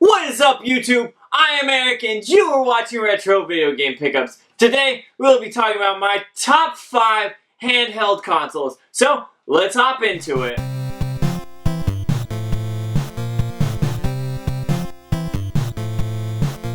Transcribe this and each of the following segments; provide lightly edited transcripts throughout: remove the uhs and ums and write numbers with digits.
What is up, YouTube? I am Eric and you are watching Retro Video Game Pickups. Today, we'll be talking about my top 5 handheld consoles. So, let's hop into it.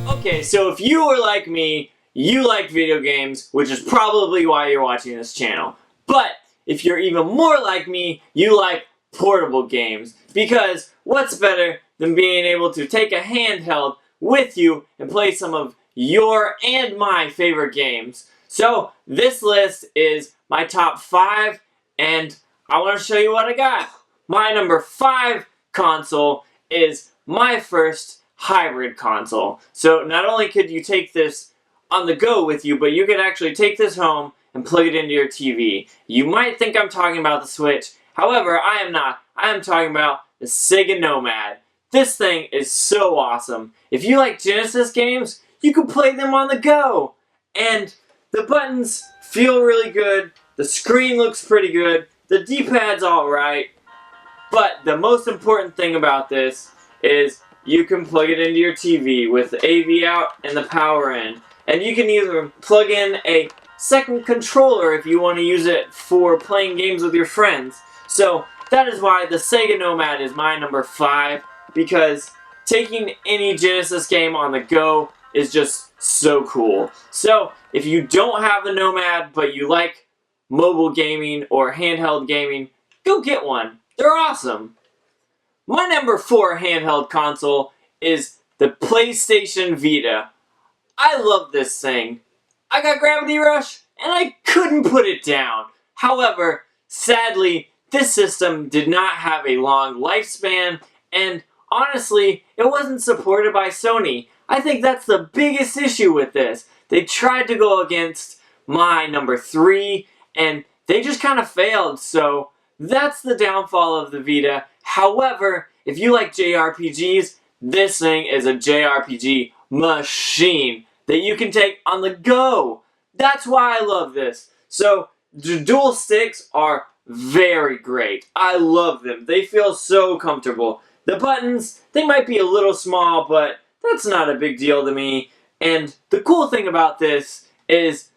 Okay, so if you are like me, you like video games, which is probably why you're watching this channel. But, if you're even more like me, you like portable games. Because, what's better than being able to take a handheld with you and play some of your and my favorite games. So, this list is my top 5, and I want to show you what I got. My number 5 console is my first hybrid console. So, not only could you take this on the go with you, but you could actually take this home and plug it into your TV. You might think I'm talking about the Switch. However, I am not. I am talking about the Sega Nomad. This thing is so awesome. If you like Genesis games, you can play them on the go. And the buttons feel really good. The screen looks pretty good. The D-pad's alright. But the most important thing about this is you can plug it into your TV with the AV out and the power in. And you can either plug in a second controller if you want to use it for playing games with your friends. So that is why the Sega Nomad is my number 5. Because taking any Genesis game on the go is just so cool. So, if you don't have a Nomad, but you like mobile gaming or handheld gaming, go get one. They're awesome. My number 4 handheld console is the PlayStation Vita. I love this thing. I got Gravity Rush, and I couldn't put it down. However, sadly, this system did not have a long lifespan, and honestly, it wasn't supported by Sony. I think that's the biggest issue with this. They tried to go against my number 3, and they just kind of failed, so that's the downfall of the Vita. However, if you like JRPGs, this thing is a JRPG machine that you can take on the go. That's why I love this. So, the dual sticks are very great. I love them. They feel so comfortable. The buttons, they might be a little small, but that's not a big deal to me. And the cool thing about this is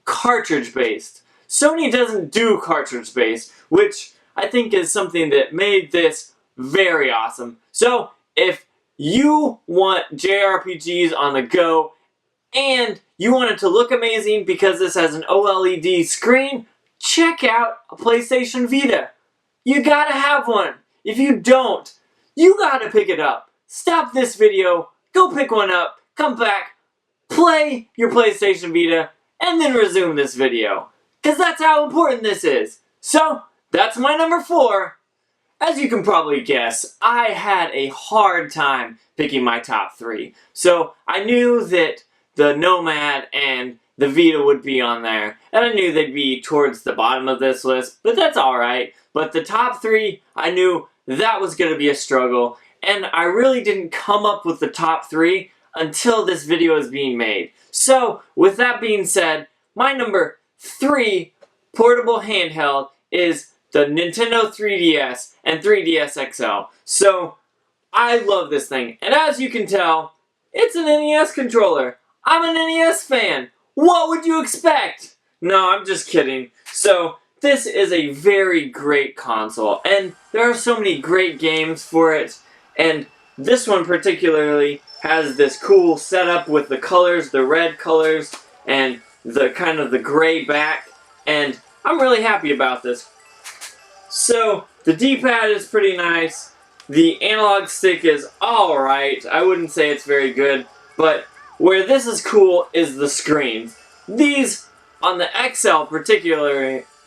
cartridge-based. Sony doesn't do cartridge-based, which I think is something that made this very awesome. So, if you want JRPGs on the go, and you want it to look amazing because this has an OLED screen, check out a PlayStation Vita. You gotta have one. If you don't, you gotta pick it up. Stop this video, go pick one up, come back, play your PlayStation Vita, and then resume this video. Because that's how important this is. So, that's my number 4. As you can probably guess, I had a hard time picking my top 3. So, I knew that the Nomad and the Vita would be on there. And I knew they'd be towards the bottom of this list, but that's alright. But the top 3, I knew that was going to be a struggle, and I really didn't come up with the top 3 until this video is being made. So, with that being said, my number 3 portable handheld is the Nintendo 3DS and 3DS XL. So, I love this thing, and as you can tell, it's an NES controller. I'm an NES fan. What would you expect? No, I'm just kidding. So, this is a very great console, and there are so many great games for it, and this one particularly has this cool setup with the colors, the red colors, and the kind of the gray back, and I'm really happy about this. So, the D-pad is pretty nice, the analog stick is alright, I wouldn't say it's very good, but where this is cool is the screens. These, on the XL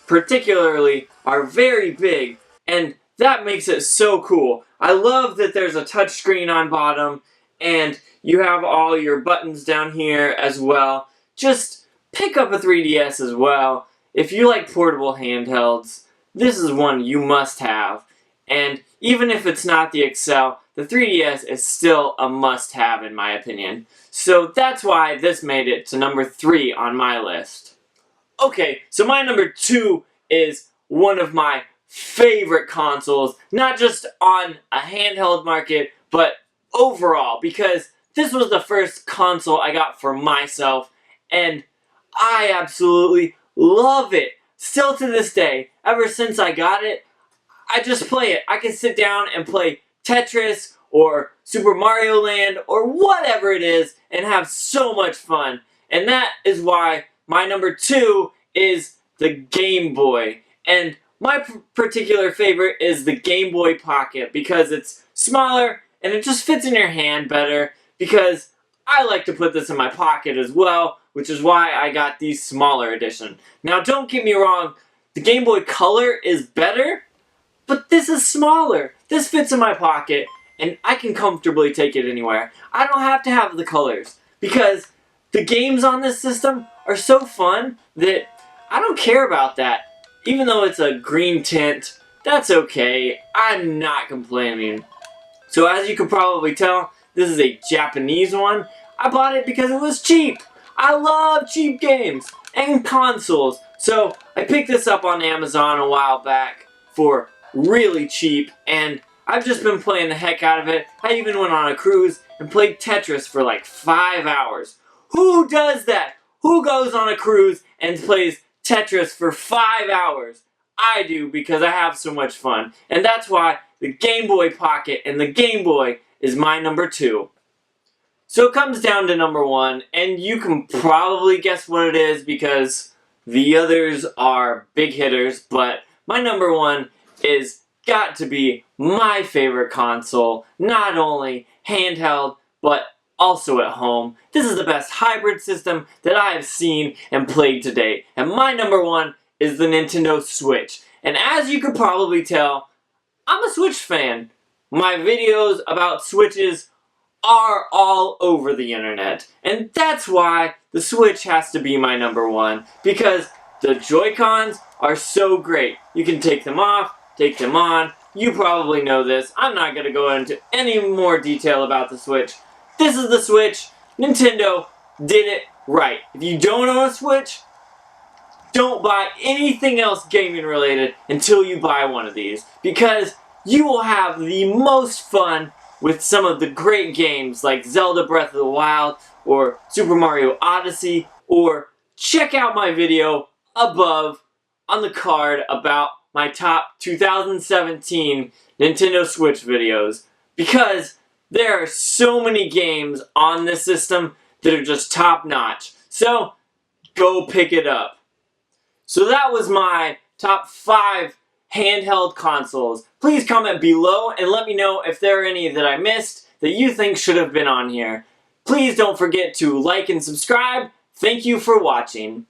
particularly are very big, and that makes it so cool. I love that there's a touchscreen on bottom, and you have all your buttons down here as well. Just pick up a 3DS as well. If you like portable handhelds, this is one you must have. And even if it's not the XL, the 3DS is still a must-have in my opinion. So that's why this made it to number 3 on my list. Okay, so my number 2 is one of my favorite consoles, not just on a handheld market, but overall, because this was the first console I got for myself, and I absolutely love it. Still to this day, ever since I got it, I just play it. I can sit down and play Tetris or Super Mario Land or whatever it is and have so much fun. And that is why my number 2 is the Game Boy. And my particular favorite is the Gameboy Pocket because it's smaller and it just fits in your hand better, because I like to put this in my pocket as well, which is why I got the smaller edition. Now don't get me wrong, the Game Boy Color is better, but this is smaller. This fits in my pocket and I can comfortably take it anywhere. I don't have to have the colors because the games on this system are so fun that I don't care about that. Even though it's a green tint, that's okay. I'm not complaining. So as you can probably tell, this is a Japanese one. I bought it because it was cheap. I love cheap games and consoles. So I picked this up on Amazon a while back for really cheap, and I've just been playing the heck out of it. I even went on a cruise and played Tetris for like 5 hours. Who does that? Who goes on a cruise and plays Tetris for 5 hours? I do, because I have so much fun. And that's why the Game Boy Pocket and the Game Boy is my number 2. So it comes down to number 1, and you can probably guess what it is because the others are big hitters, but my number 1 is got to be my favorite console, not only handheld, but also at home. This is the best hybrid system that I have seen and played to date. And my number 1 is the Nintendo Switch. And as you could probably tell, I'm a Switch fan. My videos about Switches are all over the internet. And that's why the Switch has to be my number 1. Because the Joy-Cons are so great. You can take them off, take them on. You probably know this. I'm not going to go into any more detail about the Switch. This is the Switch. Nintendo did it right. If you don't own a Switch, don't buy anything else gaming related until you buy one of these, because you will have the most fun with some of the great games like Zelda Breath of the Wild or Super Mario Odyssey, or check out my video above on the card about my top 2017 Nintendo Switch videos, because there are so many games on this system that are just top notch. So go pick it up. So that was my top 5 handheld consoles. Please comment below and let me know if there are any that I missed that you think should have been on here. Please don't forget to like and subscribe. Thank you for watching.